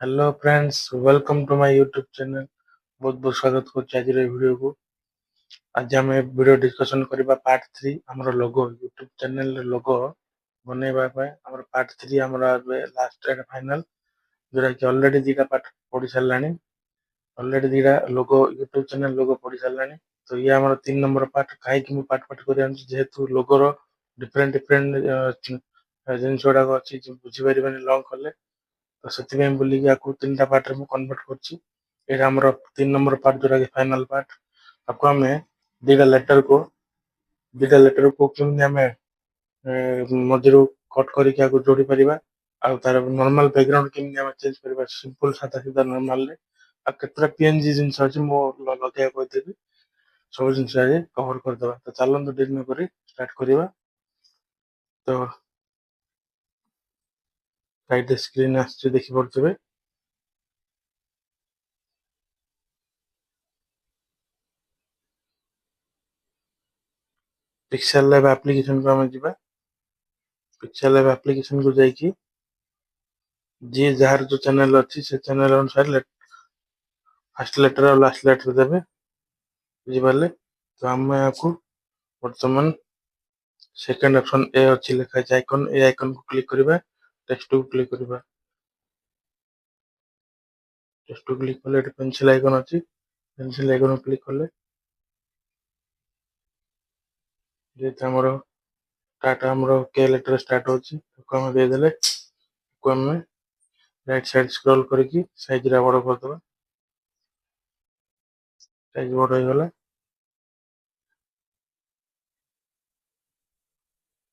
Hello friends, welcome to my YouTube channel. बहुत बहुत स्वागत करछि आज वीडियो को। आज हम वीडियो डिस्कशन करबा पार्ट 3 हमर लोगो यूट्यूब चैनल लोगो बनेबा पाए हमर पार्ट 3 हमर लास्ट एंड फाइनल जोरा कि ऑलरेडी दीटा पार्ट पढी सारलानी। ऑलरेडी दीटा लोगो यूट्यूब चैनल लोगो पढी सारलानी। तो ये हमर 3 नंबर पार्ट काहे कि मु पार्ट पार्ट करि आन जेहेतु लोगो रो डिफरेंट डिफरेंट जिनिस गुड़ा अछि बुझी परिबेनी लॉन्ग कले। तो ସେଥିପାଇଁ ବୋଲିକି ଆକୁ ତିନିଟା ପାର୍ଟରେ ମୁଁ କନଭର୍ଟ କରିଛି। ଏଇଟା ଆମର 3 ନମ୍ବର ପାର୍ଟ ଯୋଉଟା କି ଫାଇନାଲ ପାର୍ଟ। ଆକୁ ଆମେ ଦିଟା ଲେଟରକୁ କେମିତି ଆମେ ମଝିରୁ କଟ୍ କରିକି ଆକୁ ଯୋଡି ପାରିବା, ଆଉ ତାର ନର୍ମାଲ ବ୍ୟାକଗ୍ରାଉଣ୍ଡ କେମିତି ଆମେ ଚେଞ୍ଜ କରିବା ସିମ୍ପଲ ସାଧା ସିଧା ନର୍ମାଲରେ, ଆଉ କେତେଟା ପିଏନଜି ଜିନିଷ ଅଛି ମୁଁ ଲଗେଇବାକୁ କହିଦେବି। ସବୁ ଜିନିଷ ଆଜି କଭର କରିଦେବା। ତ ଚାଲନ୍ତୁ ଡେରି ନ କରି ଷ୍ଟାର୍ଟ କରିବା। ତ ସାଇଡରେ ସ୍କ୍ରିନ୍ ଆସୁଛି ଦେଖିପାରୁଥିବେ। ପିକ୍ସେଲ ଲାଇଭ ଆପ୍ଲିକେସନକୁ ଆମେ ଯିବା। ପିକ୍ସେଲ ଲାଇଭ ଆପ୍ଲିକେସନ को ଯାଇକି ଯିଏ ଯାହାର ଯୋଉ ଚ୍ୟାନେଲ ଅଛି ସେ ଚ୍ୟାନେଲ ଅନୁସାରେ ଫାର୍ଷ୍ଟ ଲେଟର ଆଉ ଲାଷ୍ଟ ଲେଟର ଦେବେ, ବୁଝିପାରିଲେ। ତ ଆମେ ଆକୁ ବର୍ତ୍ତମାନ ସେକେଣ୍ଡ ଅପସନ ଏ ଅଛି ଲେଖା ଅଛି ଆଇକନ, ଏ ଆଇକନ କୁ କ୍ଲିକ କରିବା। ଟେକ୍ସଟ କୁ କ୍ଲିକ କରିବା। ଟେକ୍ସଟ କୁ କ୍ଲିକ କଲେ ଏଠି ପେନସିଲ ଆଇକନ ଅଛି। ପେନସିଲ ଆଇକନ କୁ କ୍ଲିକ କଲେ ଯେହେତୁ ଆମର ଷ୍ଟାର୍ଟ ଆମର କେ ଲେଟର ଷ୍ଟାର୍ଟ ହଉଛି, ତାକୁ ଆମେ ଦେଇଦେଲେ ତାକୁ ଆମେ ରାଇଟ ସାଇଡ ସ୍କ୍ରୋଲ କରିକି ସାଇଜ ରେ ବଡ କରିଦବା। ସାଇଜ ବଡ ହେଇଗଲା।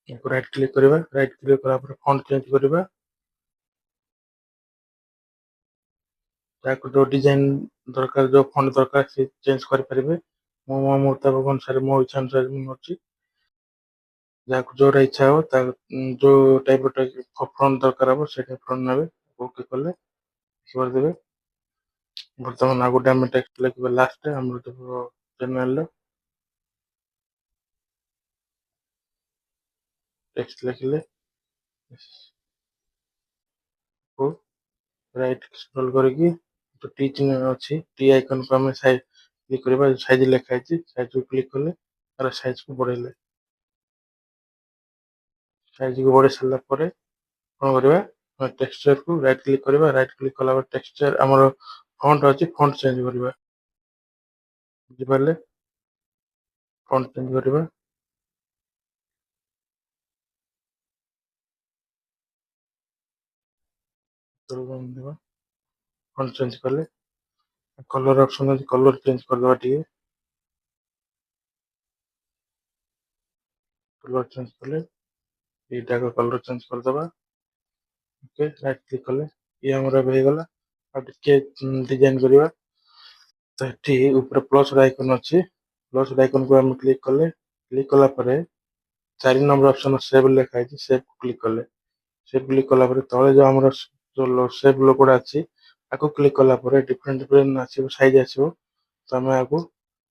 ୟାକୁ ରାଇଟ କ୍ଲିକ କରିବା। ରାଇଟ କ୍ଲିକ କଲା ପରେ ଫଣ୍ଟ ଚେଞ୍ଜ କରିବା। ଯାହାକୁ ଯୋଉ ଡିଜାଇନ ଦରକାର, ଯୋଉ ଫଣ୍ଟ ଦରକାର ସେ ଚେଞ୍ଜ କରିପାରିବେ। ମୁଁ ମୋ ମୁତାବକ ଅନୁସାରେ ମୋ ଇଚ୍ଛା ଅନୁସାରେ ମୁଁ ଅଛି। ଯାହାକୁ ଯୋଉଟା ଇଚ୍ଛା ହବ ତା ଯୋଉ ଟାଇପ ର ଫଣ୍ଟ ଦରକାର ହବ ସେଇଟା ଫଣ୍ଟ ନେବେ। ଓକେ କଲେ କରିଦେବେ। ବର୍ତ୍ତମାନ ଆଉ ଗୋଟେ ଆମେ ଟେକ୍ସଟ ଲେଖିବା ଲାଷ୍ଟରେ ଆମର ଚ୍ୟାନେଲର ଟେକ୍ସଟ ଲେଖିଲେ ରାଇଟ ସ୍କ୍ରୋଲ କରିକି ଟି ଚିହ୍ନ ଅଛି, ଟି ଆଇକନ କୁ ଆମେ କ୍ଲିକ କରିବା। ସାଇଜ ଲେଖା ହେଇଛି, ସାଇଜ କୁ କ୍ଲିକ କଲେ ତାର ସାଇଜ କୁ ବଢେଇଲେ। ସାଇଜ କୁ ବଢେଇ ସାରିଲା ପରେ କଣ କରିବା, ଟେକ୍ସଚର କୁ ରାଇଟ କ୍ଲିକ କରିବା। ରାଇଟ କ୍ଲିକ କଲା ପରେ ଟେକ୍ସଚର ଆମର ଫଣ୍ଟ ଅଛି, ଫଣ୍ଟ ଚେଞ୍ଜ କରିବା। ବୁଝିପାରିଲେ, ଫଣ୍ଟ ଚେଞ୍ଜ କରିବା। ଫଣ୍ଟ ଚେଞ୍ଜ କଲେ କଲର ଅପସନ ଅଛି, କଲର ଚେଞ୍ଜ କରିଦବା। ଟିକେ କଲର ଚେଞ୍ଜ କଲେ ଦିଟା କଲର ଚେଞ୍ଜ କରିଦବା। ଓକେ, ରାଇଟ କ୍ଲିକ କଲେ ଇଏ ଆମର ଏବେ ହେଇଗଲା। ଆଉ ଟିକେ ଡିଜାଇନ କରିବା। ତ ଏଠି ଉପରେ ପ୍ଲସ ଆଇକନ ଅଛି, ପ୍ଲସ ଆଇକନ କୁ ଆମେ କ୍ଲିକ କଲେ, କ୍ଲିକ କଲା ପରେ 4 ନମ୍ବର ଅପସନ ସେଭ ଲେଖା ହେଇଛି, ସେଭ କୁ କ୍ଲିକ କଲେ। ସେଭ କ୍ଲିକ କଲା ପରେ ତଳେ ଯୋଉ ଆମର ଯୋଉ ସେଭ ଲୋଗୋଟା ଅଛି ତାକୁ କ୍ଲିକ କଲା ପରେ ଡିଫରେଣ୍ଟ ଡିଫରେଣ୍ଟ ଆସିବ, ସାଇଜ ଆସିବ। ତ ଆମେ ଆକୁ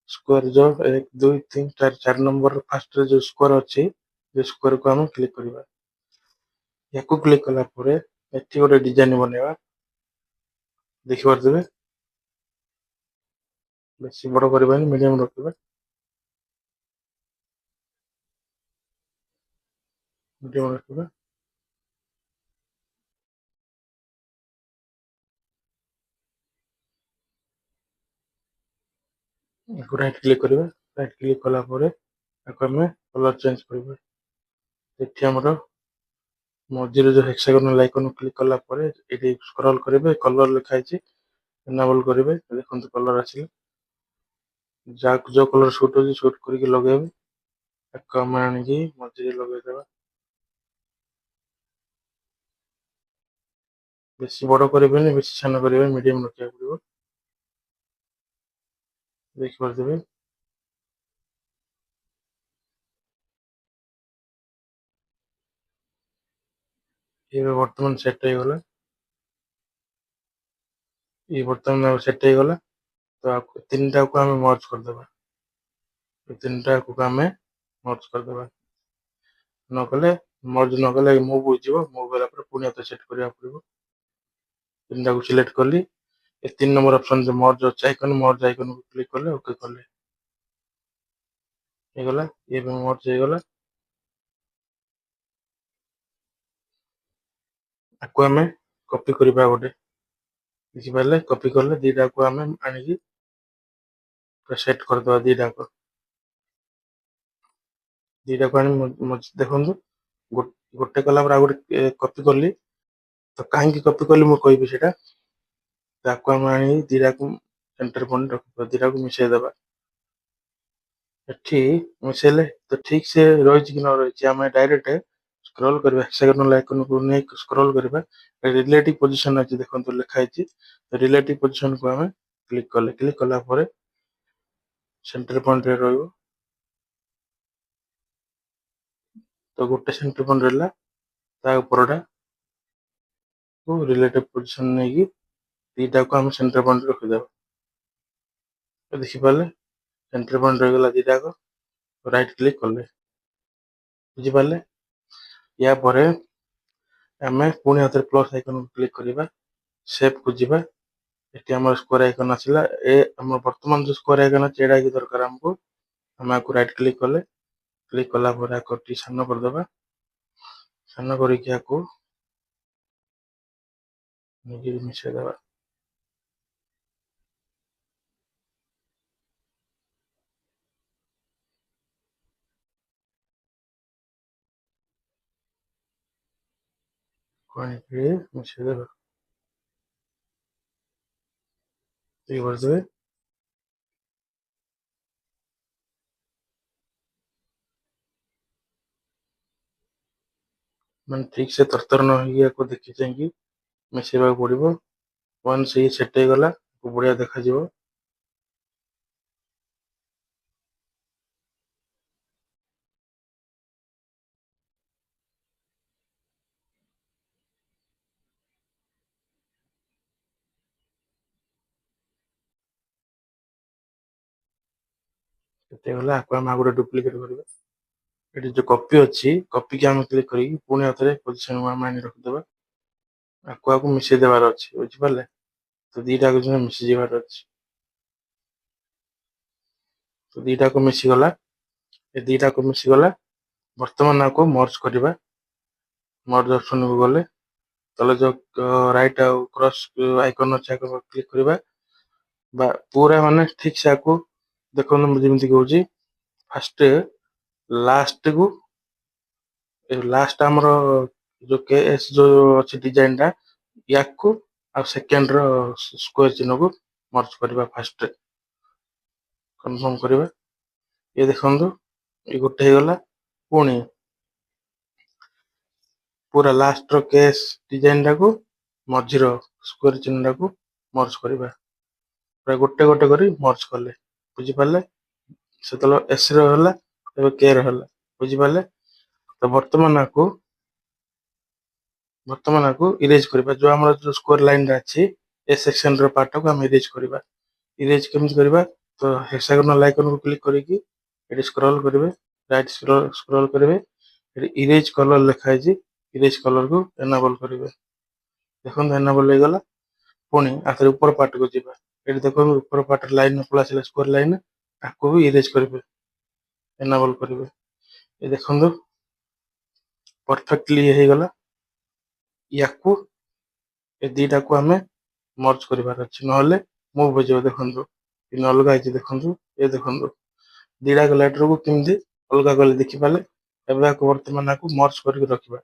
ସ୍କୋୟାର ଯୋଉ 1 2 3 4 4 ନମ୍ବର ଫାଷ୍ଟରେ ଯୋଉ ସ୍କୋୟାର ଅଛି ସେ ସ୍କୋୟାର କୁ ଆମେ କ୍ଲିକ କରିବା। ୟାକୁ କ୍ଲିକ କଲା ପରେ ଏଠି ଗୋଟେ ଡିଜାଇନ ବନେଇବା। ଦେଖିପାରୁଥିବେ, ବେଶୀ ବଡ କରିବାନି, ମିଡିୟମ ରଖିବା। ମିଡିୟମ ରଖିବା। ୟାକୁ ରାଇଟ କ୍ଲିକ କରିବା। ରାଇଟ କ୍ଲିକ କଲା ପରେ ତାକୁ ଆମେ କଲର ଚେଞ୍ଜ କରିବା। ଏଠି ଆମର ମଝିରେ ଯୋଉ ହେକ୍ସାଗୋନାଲ ଆଇକନ କ୍ଲିକ କଲା ପରେ ଏଠି ସ୍କ୍ରଲ କରିବେ, କଲର ଲେଖା ହେଇଛି ଏନାବଲ କରିବେ। ଦେଖନ୍ତୁ କଲର ଆସିଲା। ଯାହାକୁ ଯୋଉ କଲର ସୁଟ ହଉଛି ସୁଟ କରିକି ଲଗେଇବେ। ତାକୁ ଆମେ ଆଣିକି ମଝିରେ ଲଗେଇଦବା। ବେଶୀ ବଡ କରିବେନି, ବେଶୀ ସାନ କରିବେନି, ମିଡିୟମ ରଖିବାକୁ ପଡିବ। ଦେଖିପାରୁଥିବେ। ଏବେ ବର୍ତ୍ତମାନ ସେଟ ହେଇଗଲା। ଇଏ ବର୍ତ୍ତମାନ ସେଟ ହେଇଗଲା। ତ ତିନିଟାକୁ ଆମେ ମର୍ଜ କରିଦବା। ତିନିଟାକୁ ଆମେ ମର୍ଜ କରିଦବା। ନକଲେ ମର୍ଜ ନକଲେ ମୁଭ ହେଇଯିବ। ମୁଭ ହେଲା ପରେ ପୁଣି ଆଉ ଥରେ ସେଟ କରିବାକୁ ପଡିବ। ତିନିଟାକୁ ସିଲେକ୍ଟ କଲି। ଏ 3 ନମ୍ବର ଅପସନ ଯୋଉ ମର୍ଜ ଅଛି ଆଇକନ, ମର୍ଜ ଆଇକନକୁ କ୍ଲିକ୍ କଲେ ଓକେ କଲେ ହେଇଗଲା। ଇଏ ବି ମର୍ଜ ହେଇଗଲା। ଆକୁ ଆମେ କପି କରିବା ଗୋଟେ, ବୁଝିପାରିଲେ? କପି କଲେ ଦିଟାକୁ ଆମେ ଆଣିକି ସେଟ୍ କରିଦବା। ଦିଟାକୁ ଆଣି ଦେଖନ୍ତୁ ଗୋଟେ କଲା ପରେ ଆଉ ଗୋଟେ କପି କଲି। ତ କାହିଁକି କପି କଲି ମୁଁ କହିବି ସେଇଟା। ତାକୁ ଆମେ ଆଣି ଦିଟାକୁ ସେଣ୍ଟର ପଏଣ୍ଟ ରଖିବା, ଦିଟାକୁ ମିଶେଇ ଦେବା। ଏଠି ମିଶେଇଲେ ତ ଠିକ ସେ ରହିଛି କି ନ ରହିଛି ଆମେ ଡାଇରେକ୍ଟ ସ୍କ୍ରୋଲ କରିବା, ହେକ୍ସାଗୋନାଲ ଆଇକନକୁ ନେଇ ସ୍କ୍ରୋଲ କରିବା। ରିଲେଟିଭ ପୋଜିସନ ଅଛି ଦେଖନ୍ତୁ ଲେଖା ହେଇଛି। ରିଲେଟିଭ ପୋଜିସନକୁ ଆମେ କ୍ଲିକ୍ କଲେ, କ୍ଲିକ୍ କଲା ପରେ ସେଣ୍ଟର ପଏଣ୍ଟରେ ରହିବ। ତ ଗୋଟେ ସେଣ୍ଟର ପଏଣ୍ଟ ରହିଲା, ତା ଉପରଟା ରିଲେଟିଭ ପୋଜିସନ ନେଇକି ଦିଟାକୁ ଆମେ ସେଣ୍ଟର ପଏଣ୍ଟ ରଖିଦେବା। ଦେଖିପାରିଲେ ସେଣ୍ଟର ପଏଣ୍ଟ ରହିଗଲା ଦିଟାକ। ରାଇଟ କ୍ଲିକ୍ କଲେ, ବୁଝିପାରିଲେ? ୟା ପରେ ଆମେ ପୁଣି ଆଉଥରେ ପ୍ଲସ୍ ଆଇକନକୁ କ୍ଲିକ୍ କରିବା, ସେପ୍କୁ ଯିବା। ଏଠି ଆମର ସ୍କୋୟାର ଆଇକନ ଆସିଲା। ଆମର ବର୍ତ୍ତମାନ ଯୋଉ ସ୍କୋୟାର ଆଇକନ ଅଛି ଏଇଟା କି ଦରକାର ଆମକୁ। ଆମେ ଆକୁ ରାଇଟ କ୍ଲିକ୍ କଲେ, କ୍ଲିକ୍ କଲା ପରେ ଆକୁ ଟିକେ ସାନ କରିଦେବା। ସାନ କରିକି ଆକୁ ମିଶେଇ ଦେବା। ମିଶେଇ ଦେବା, ଇଏ କରିଦେବେ। ମାନେ ଠିକ ସେ ତରତର ନ ହେଇକି ଆକୁ ଦେଖି ଚାହିଁକି ମିଶେଇବାକୁ ପଡିବ। ୱାନ୍ସ ଇଏ ସେଟ୍ ହେଇଗଲା, ବଢିଆ ଦେଖାଯିବ। ସେଟ୍ ହେଇଗଲା। ଆକୁ ଆମେ ଆଉ ଗୋଟେ ଡୁପ୍ଲିକେଟ କରିବା। ଏଠି ଯୋଉ କପି ଅଛି, କପିକି ଆମେ କ୍ଲିକ୍ କରିକି ପୁଣି ଆଉଥରେ ପୋଜିସନକୁ ଆମେ ଆଣି ରଖିଦେବା। ଆକୁ ମିଶେଇ ଦେବାର ଅଛି, ବୁଝିପାରିଲେ? ତ ଦିଟାକୁ ମିଶି ଯିବାର ଅଛି। ତ ଦିଟାକୁ ମିଶିଗଲା, ଏ ଦିଟାକୁ ମିଶିଗଲା। ବର୍ତ୍ତମାନ ଆକୁ ମର୍ଜ କରିବା। ମର୍ଜ ଅପସନକୁ ଗଲେ ତଳେ ଯୋଉ ରାଇଟ ଆଉ କ୍ରସ୍ ଆଇକନ ଅଛି ଆକୁ କ୍ଲିକ୍ କରିବା। ବା ପୁରା ମାନେ ଠିକ ସେ ଆକୁ ଦେଖନ୍ତୁ ମୁଁ ଯେମିତି କହୁଛି। ଫାଷ୍ଟ ଲାଷ୍ଟକୁ ଲାଷ୍ଟ ଆମର ଯୋଉ କେଏସ ଯୋଉ ଅଛି ଡିଜାଇନ ଟା, ୟାକୁ ଆଉ ସେକେଣ୍ଡ ର ସ୍କୋୟାର ଚିହ୍ନକୁ ମର୍ଜ କରିବା। ଫାଷ୍ଟ କନଫର୍ମ କରିବା। ଇଏ ଦେଖନ୍ତୁ ଇଏ ଗୋଟେ ହେଇଗଲା। ପୁଣି ପୁରା ଲାଷ୍ଟର କେସ୍ ଡିଜାଇନ ଟାକୁ ମଝିର ସ୍କୋୟାର ଚିହ୍ନଟାକୁ ମର୍ଜ କରିବା। ପୁରା ଗୋଟେ ଗୋଟେ କରି ମର୍ଜ କଲେ, ବୁଝିପାରିଲେ? ସେତେବେଳେ ଏସ ର ହେଲା, ଏବେ କେ ର ହେଲା, ବୁଝିପାରିଲେ? ତ ବର୍ତ୍ତମାନ ଆକୁ ଇରେଜ କରିବା। ଯୋଉ ଆମର ଯୋଉ ସ୍କୋୟାର ଲାଇନ ଅଛି ଏ ସେକ୍ସନ ର ପାର୍ଟକୁ ଆମେ ଇରେଜ କରିବା। ଇରେଜ କେମିତି କରିବା? ତ ହେକ୍ସାଗୋନାଲ ଆଇକନକୁ କ୍ଲିକ୍ କରିକି ଏଠି ସ୍କ୍ରଲ କରିବେ, ରାଇଟ ସ୍କ୍ରଲ କରିବେ। ଏଠି ଇରେଜ କଲର ଲେଖା ହେଇଛି, ଇରେଜ କଲରକୁ ଏନାବଲ କରିବେ। ଦେଖନ୍ତୁ ଏନାବଲ ହେଇଗଲା। ପୁଣି ଆଥରେ ଉପର ପାର୍ଟକୁ ଯିବା। ଏଠି ଦେଖନ୍ତୁ ଉପର ପାର୍ଟ ଲାଇନ ପଳେଇ ଆସିଲା, ସ୍କୋୟାର ଲାଇନ। ଆକୁ ବି ଇରେଜ କରିବେ, ଏନାବଲ କରିବେ। ଏ ଦେଖନ୍ତୁ ପରଫେକ୍ଟଲି ହେଇଗଲା। ୟାକୁ ଏ ଦିଟାକୁ ଆମେ ମର୍ଜ କରିବାର ଅଛି, ନହେଲେ ମୁଭ୍ ହେଇଯିବ। ଦେଖନ୍ତୁ ଅଲଗା ହେଇଛି, ଦେଖନ୍ତୁ ଏ ଦେଖନ୍ତୁ ଦିଟା ଲେଟରକୁ କେମିତି ଅଲଗା କଲେ, ଦେଖିପାରିଲେ? ଏବେ ଆକୁ ବର୍ତ୍ତମାନ ଆକୁ ମର୍ଜ କରିକି ରଖିବା।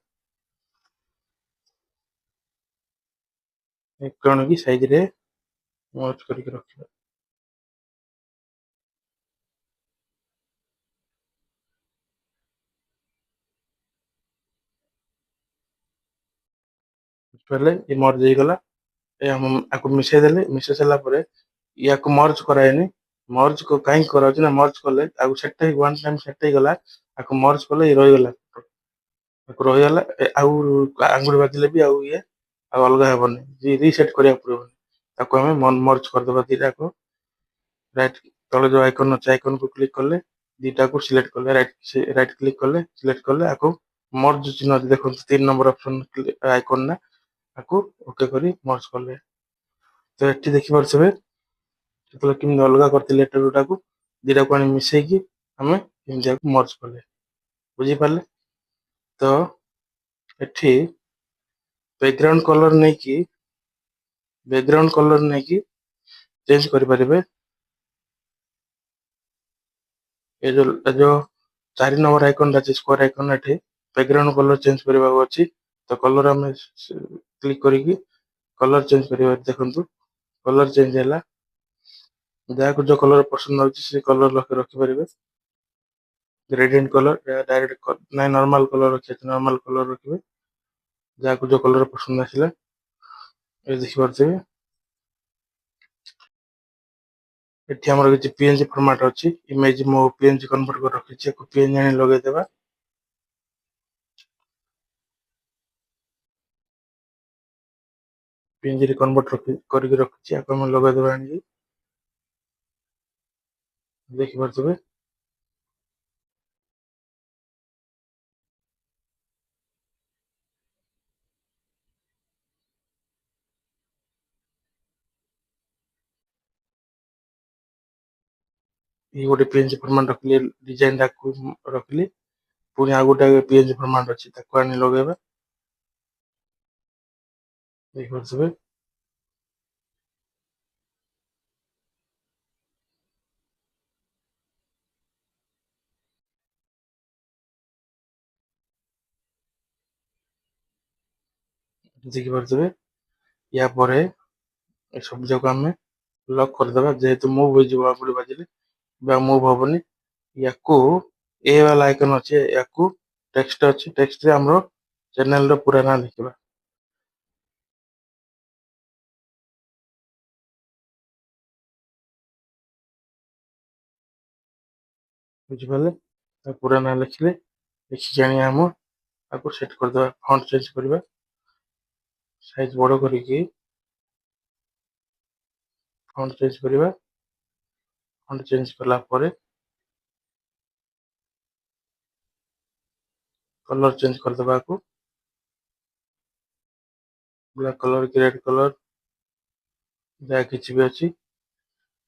କଣ କି ସାଇଜରେ ମର୍ଜ କରିକି ରଖିବା। ବୁଝିପାରିଲେ? ଏ ମର୍ଜ ହେଇଗଲା। ଆକୁ ମିଶେଇ ଦେଲେ, ମିଶେଇ ସାରିଲା ପରେ ୟାକୁ ମର୍ଜ କରାଏନି। ମର୍ଜ କାହିଁକି କରାଉଛି ନା, ମର୍ଜ କଲେ ଆଉ ସେଟ ୱାନ୍ ଟାଇମ ସେଟ ହେଇଗଲା। ଆକୁ ମର୍ଜ କଲେ ଇଏ ରହିଗଲା, ଆକୁ ରହିଗଲା। ଆଉ ଆଙ୍ଗୁଳି ବାଜିଲେ ବି ଆଉ ଇଏ ଆଉ ଅଲଗା ହେବନି, ରିସେଟ କରିବାକୁ ପଡିବନି। ତାକୁ ଆମେ ମର୍ଜ କରିଦବା ଦିଟାକୁ। ରାଇଟ ତଳେ ଯୋଉ ଆଇକନ ଅଛି ଆଇକନକୁ କ୍ଲିକ୍ କଲେ, ଦିଟାକୁ ସିଲେକ୍ଟ କଲେ, ରାଇଟ କ୍ଲିକ୍ କଲେ, ସିଲେକ୍ଟ କଲେ, ଆକୁ ମର୍ଜ ଚିହ୍ନ ଅଛି ଦେଖନ୍ତୁ 3 ନମ୍ବର ଅପସନ ଆଇକନ ନା, ତାକୁ ଓକେ କରି ମର୍ଜ କଲେ। ତ ଏଠି ଦେଖିପାରୁଥିବେ ଯେତେବେଳେ କେମିତି ଅଲଗା କରିଥିଲେ ଏଟା ଦୁଟାକୁ ଦିଟାକୁ ଆଣି ମିଶେଇକି ଆମେ କେମିତି ଆକୁ ମର୍ଜ କଲେ, ବୁଝିପାରିଲେ? ତ ଏଠି ବ୍ୟାକଗ୍ରାଉଣ୍ଡ କଲର ନେଇକି ଚେଞ୍ଜ କରିପାରିବେ। ଏ ଯୋଉ 4 ନମ୍ବର ଆଇକନ୍ ଅଛି, ସ୍କୋୟାର ଆଇକନ୍, ଏଠି ବ୍ୟାକଗ୍ରାଉଣ୍ଡ କଲର ଚେଞ୍ଜ କରିବାକୁ ଅଛି। ତ କଲର ଆମେ କ୍ଲିକ କରିକି କଲର ଚେଞ୍ଜ କରିବା। ଦେଖନ୍ତୁ କଲର ଚେଞ୍ଜ ହେଲା। ଯାହାକୁ ଯୋଉ କଲର ପସନ୍ଦ ହଉଛି ସେ କଲର ରଖିପାରିବେ। ଗ୍ରେଡିଏଣ୍ଟ କଲର ଡାଇରେକ୍ଟ ନାଇଁ, ନର୍ମାଲ କଲର ରଖିବେ, ନର୍ମାଲ କଲର ରଖିବେ। ଯାହାକୁ ଯୋଉ କଲର ପସନ୍ଦ ଆସିଲା ଏ ଦେଖିପାରୁଥିବେ। ଏଠି ଆମର କିଛି ପିଏନଜି ଫର୍ମାଟ ଅଛି। ଇମେଜ ମୁଁ ପିଏନଜି କନଭର୍ଟ କରି ରଖିଛି, ୟାକୁ ପିଏନଜି ଆଣି ଲଗେଇଦେବା। ପିଏନଜି ରେ କନଭର୍ଟ କରିକି ରଖିଛି, ୟାକୁ ଆମେ ଲଗେଇଦେବା ଆଣିକି। ଦେଖିପାରୁଥିବେ ये ଗୋଟେ ପିଏନଜି ଫର୍ମାଟ ରଖିଲି, ଡିଜାଇନ ଟାକୁ ରଖିଲି। ପୁଣି ଆଉ ଗୋଟେ ପିଏନଜି ଫର୍ମାଟ ଅଛି, ତାକୁ ଆଣି ଲଗେଇବା। ଦେଖିପାରୁଥିବେ ଦେଖିପାରୁଥିବେ। ୟା ପରେ ଏ ସବୁ ଯାକ ଆମେ ଲକ୍ କରିଦେବା। ଯେହେତୁ ମୁଭ୍ ହେଇଯିବ ଆଙ୍ଗୁଳି ବାଜିଲେ, ବା ମୁଭ୍ ହବନି। ୟାକୁ ଏ ବାଲା ଆଇକନ ଅଛି, ୟାକୁ ଟେକ୍ସଟ ଅଛି, ଟେକ୍ସଟ ରେ ଆମର ଚ୍ୟାନେଲ ର ପୁରା ନାଁ ଲେଖିବା। ବୁଝିପାରିଲେ? ତା ପୁରା ନାଁ ଲେଖିଲେ, ଲେଖିକି ଆଣି ଆମ ତାକୁ ସେଟ୍ କରିଦେବା। ଫଣ୍ଟ ଚେଞ୍ଜ କରିବା, ସାଇଜ ବଡ କରିକି ଫଣ୍ଟ ଚେଞ୍ଜ କରିବା। ଫଣ୍ଟ ଚେଞ୍ଜ କଲା ପରେ କଲର ଚେଞ୍ଜ କରିଦେବା। ଆକୁ ବ୍ଲାକ୍ କଲର କି ରେଡ୍ କଲର ଯାହା କିଛି ବି ଅଛି,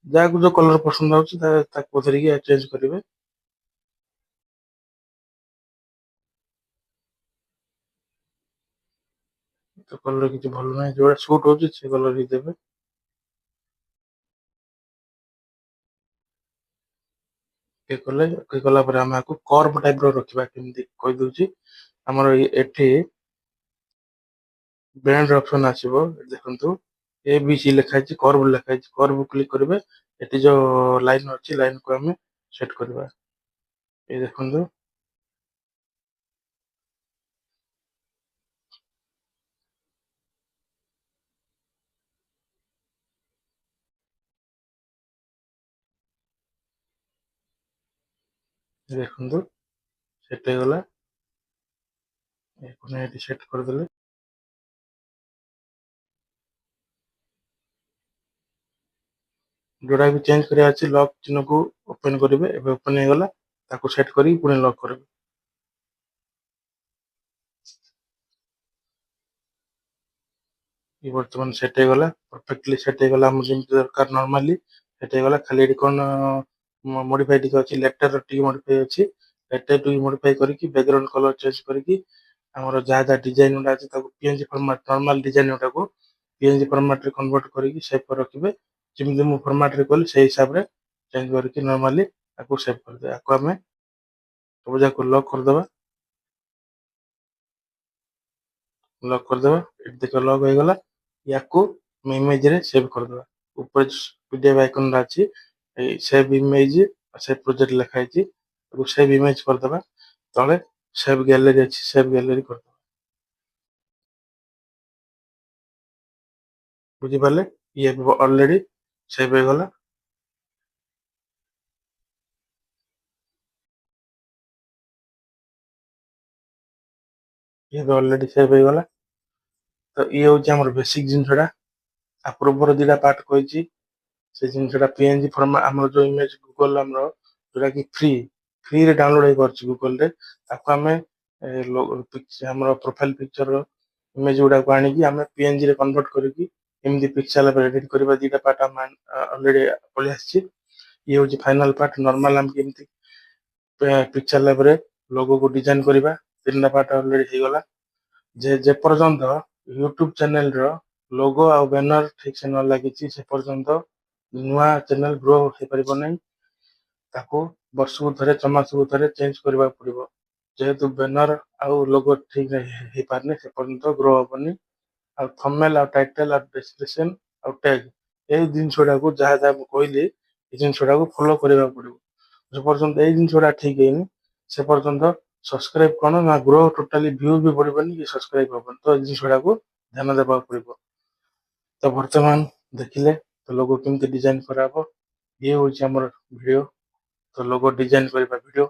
ଯାହାକୁ ଯୋଉ କଲର ପସନ୍ଦ ହଉଛି ତାକୁ ଧରିକି ଚେଞ୍ଜ କରିବେ। ତ କଲର କିଛି ଭଲ ନାହିଁ, ଯୋଉଟା ସୁଟ୍ ହଉଛି ସେ କଲର ହିଁ ଦେବେ। କଲା ପରେ ଆମେ ଆକୁ କର୍ଭ ଟାଇପ ର ରଖିବା। କେମିତି କହିଦଉଛି, ଆମର ଏଠି ବ୍ୟାଣ୍ଡ ଅପସନ ଆସିବ। ଦେଖନ୍ତୁ ଏ ବି ସି ଲେଖା ହେଇଛି, କର୍ଭ ଲେଖା ହେଇଛି। କର୍ଭ କ୍ଲିକ କରିବେ, ଏଠି ଯୋଉ ଲାଇନ ଅଛି, ଲାଇନ କୁ ଆମେ ସେଟ କରିବା। ଏ ଦେଖନ୍ତୁ ଦେଖନ୍ତୁ ସେଟ ହେଇଗଲା। ଏଠି ସେଟ କରିଦେଲେ, ଯୋଉଟା ବି ଚେଞ୍ଜ କରିବା ଅଛି ଲକ୍ ଚିହ୍ନକୁ ଓପେନ କରିବେ। ଏବେ ଓପେନ ହେଇଗଲା, ତାକୁ ସେଟ କରି ପୁଣି ଲକ୍ କରିବେ। ବର୍ତ୍ତମାନ ସେଟ ହେଇଗଲା, ପରଫେକ୍ଟଲି ସେଟ ହେଇଗଲା। ଆମର ଯେମିତି ଦରକାର ନର୍ମାଲି ସେଟ ହେଇଗଲା। ଖାଲି ଏଠି କଣ ମଡିଫାଇ ଟିକେ ଅଛି, ଲେଟର ଟିକେ ମଡିଫାଇ ଅଛି। ଲେଟର ଟିକେ ମଡିଫାଇ କରିକି ବ୍ୟାକଗ୍ରାଉଣ୍ଡ କଲର ଚେଞ୍ଜ କରିକି ଆମର ଯାହା ଯାହା ଡିଜାଇନ ଗୁଡା ଅଛି ତାକୁ ପିଏନଜି ଫର୍ମାଟ, ନର୍ମାଲ ଡିଜାଇନ ଗୁଡାକୁ ପିଏନଜି ଫର୍ମାଟ ରେ କନଭର୍ଟ କରିକି ସେଭ୍ କରି ରଖିବେ। ଯେମିତି ମୁଁ ଫର୍ମାଟ ରେ କଲି ସେଇ ହିସାବରେ ଚେଞ୍ଜ କରିକି ନର୍ମାଲି ତାକୁ ସେଭ୍ କରିଦେବେ। ଆକୁ ଆମେ ସବୁ ଯାକ ଲକ୍ କରିଦବା। ଲକ୍ କରିଦବା, ଏଠି ଦେଖ ଲକ୍ ହେଇଗଲା। ୟାକୁ ଇମେଜ ରେ ସେଭ୍ କରିଦବା। ଉପରେ ପିଡିଏଫ ଆଇକନ ଅଛି, ଏଇ ସେଭ୍ ଇମେଜ, ସେଭ୍ ପ୍ରୋଜେକ୍ଟ ଲେଖା ହେଇଛି, ତାକୁ ସେଭ୍ ଇମେଜ କରିଦବା। ତଳେ ସେଭ୍ ଗ୍ୟାଲେରୀ ଅଛି, ସେଭ୍ ଗ୍ୟାଲେରୀ କରିଦବା। ବୁଝିପାରିଲେ? ଇଏ ଅଲରେଡି ସେଭ୍ ହେଇଗଲା। ଇଏ ଅଲରେଡି ସେଭ୍ ହେଇଗଲା। ତ ଇଏ ହଉଛି ଆମର ବେସିକ ଜିନିଷଟା। ଆ ପୂର୍ବର ଦିଟା ପାର୍ଟ କହିଛି, ସେ ଜିନିଷଟା ପିଏନଜି ଫର୍ମାଟ, ଆମର ଯୋଉ ଇମେଜ ଗୁଗଲ ଆମର ଯୋଉଟା କି ଫ୍ରିରେ ଡାଉନଲୋଡ ହେଇପାରୁଛି ଗୁଗଲ ରେ, ତାକୁ ଆମେ ଆମର ପ୍ରୋଫାଇଲ ପିକଚର ଇମେଜ ଗୁଡାକୁ ଆଣିକି ଆମେ PNG ରେ କନଭର୍ଟ କରିକି ଏମିତି ପିକ୍ସେଲ ରେ ଏଡିଟ କରିବା। ଦିଟା ପାର୍ଟ ଆମେ ଅଲରେଡି ପଳେଇ ଆସିଛି। ଇଏ ହଉଛି ଫାଇନାଲ ପାର୍ଟ। ନର୍ମାଲ ଆମେ କେମିତି ପିକ୍ସେଲ ରେ ଲୋଗୋ କୁ ଡିଜାଇନ କରିବା, ତିନିଟା ପାର୍ଟ ଅଲରେଡି ହେଇଗଲା। ଯେ ପର୍ଯ୍ୟନ୍ତ ୟୁଟ୍ୟୁବ ଚ୍ୟାନେଲ ର ଲୋଗୋ ଆଉ ବ୍ୟାନର ଠିକ ସେ ନ ଲାଗିଛି ସେ ପର୍ଯ୍ୟନ୍ତ ନୂଆ ଚ୍ୟାନେଲ ଗ୍ରୋ ହେଇପାରିବ ନାହିଁ। ତାକୁ ବର୍ଷକୁ ଥରେ 6 ମାସକୁ ଥରେ ଚେଞ୍ଜ କରିବାକୁ ପଡିବ। ଯେହେତୁ ବ୍ୟାନର ଆଉ ଲୋଗୋ ଠିକ ହେଇପାରୁନି ସେ ପର୍ଯ୍ୟନ୍ତ ଗ୍ରୋ ହବନି। ଆଉ ଥମ୍ବନେଲ ଆଉ ଟାଇଟଲ ଆଉ ଡେସକ୍ରିପସନ ଆଉ ଟ୍ୟାଗ ଏଇ ଜିନିଷ ଗୁଡାକୁ ଯାହା ଯାହା ମୁଁ କହିଲି ଏଇ ଜିନିଷ ଗୁଡାକୁ ଫଲୋ କରିବାକୁ ପଡିବ। ଯେ ପର୍ଯ୍ୟନ୍ତ ଏଇ ଜିନିଷ ଗୁଡା ଠିକ ହେଇନି ସେ ପର୍ଯ୍ୟନ୍ତ ସବସ୍କ୍ରାଇବ କଣ ନା ଗ୍ରୋ ଟୋଟାଲି ଭ୍ୟୁ ବି ବଢିବନି କି ସବସ୍କ୍ରାଇବ ହବନି। ତ ଏଇ ଜିନିଷ ଗୁଡାକୁ ଧ୍ୟାନ ଦେବାକୁ ପଡିବ। ତ ବର୍ତ୍ତମାନ ଦେଖିଲେ ତ ଲୋଗୋ କେମିତି ଡିଜାଇନ କରାହବ। ଇଏ ହଉଛି ଆମର ଭିଡିଓ। ତ ଲୋଗୋ ଡିଜାଇନ କରିବା ଭିଡିଓ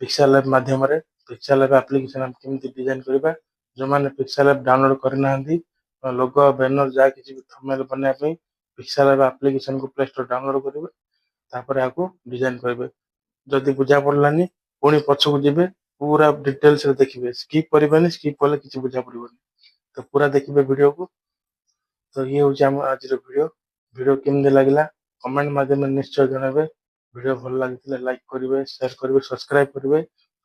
ପିକ୍ସେଲ ଲ୍ୟାବ ମାଧ୍ୟମରେ। ପିକ୍ସେଲ ଲ୍ୟାବ ଆପ୍ଲିକେସନ ଆମେ କେମିତି ଡିଜାଇନ କରିବା, ଯୋଉମାନେ ପିକ୍ସେଲ ଲ୍ୟାବ ଡାଉନଲୋଡ କରିନାହାନ୍ତି ଲୋଗୋ ବ୍ୟାନର ଯାହା କିଛି ବି ଥମ୍ବନେଲ ବନେଇବା ପାଇଁ ପିକ୍ସେଲ ଲ୍ୟାବ ଆପ୍ଲିକେସନ କୁ ପ୍ଲେ ଷ୍ଟୋର ଡାଉନଲୋଡ କରିବେ। ତାପରେ ଆକୁ ଡିଜାଇନ କରିବେ। ଯଦି ବୁଝା ପଡିଲାନି ପୁଣି ପଛକୁ ଯିବେ, ପୁରା ଡିଟେଲସ ରେ ଦେଖିବେ। ସ୍କିପ କରିବେନି, ସ୍କିପ କଲେ କିଛି ବୁଝା ପଡିବନି। ତ ପୁରା ଦେଖିବେ ଭିଡିଓକୁ। ତ ଇଏ ହଉଛି ଆମ ଆଜିର ଭିଡିଓ। ଭିଡିଓ କେମିତି ଲାଗିଲା କମେଣ୍ଟ ମାଧ୍ୟମରେ ନିଶ୍ଚୟ ଜଣାଇବେ। ଭିଡିଓ ଭଲ ଲାଗିଥିଲେ ଲାଇକ୍ କରିବେ, ସେୟାର କରିବେ, ସବସ୍କ୍ରାଇବ କରିବେ।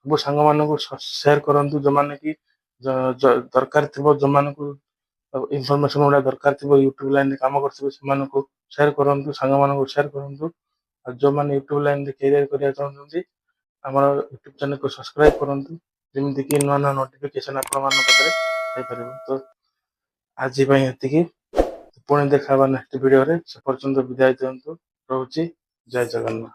ସବୁ ସାଙ୍ଗମାନଙ୍କୁ ସେୟାର କରନ୍ତୁ ଯୋଉମାନେ କି ଦରକାର ଥିବ, ଯୋଉମାନଙ୍କୁ ଇନଫରମେସନ ଗୁଡା ଦରକାର ଥିବ, ୟୁଟ୍ୟୁବ ଲାଇନରେ କାମ କରୁଥିବେ ସେମାନଙ୍କୁ ସେୟାର କରନ୍ତୁ, ସାଙ୍ଗମାନଙ୍କୁ ସେୟାର କରନ୍ତୁ। ଆଉ ଯୋଉମାନେ ୟୁଟ୍ୟୁବ ଲାଇନରେ କ୍ୟାରିୟର କରିବାକୁ ଚାହୁଁଛନ୍ତି ଆମର ୟୁଟ୍ୟୁବ ଚ୍ୟାନେଲକୁ ସବସ୍କ୍ରାଇବ କରନ୍ତୁ, ଯେମିତି କି ନୂଆ ନୂଆ ନୋଟିଫିକେସନ ଆପଣମାନଙ୍କ ପାଖରେ ଯାଇପାରିବ। ତ ଆଜି ପାଇଁ ଏତିକି। ପୁଣି ଦେଖା ହବା ନେକ୍ସଟ ଭିଡିଓରେ। ସେ ପର୍ଯ୍ୟନ୍ତ ବିଦାୟ ଦିଅନ୍ତୁ। ରହୁଛି। ଜୟ ଜଗନ୍ନାଥ।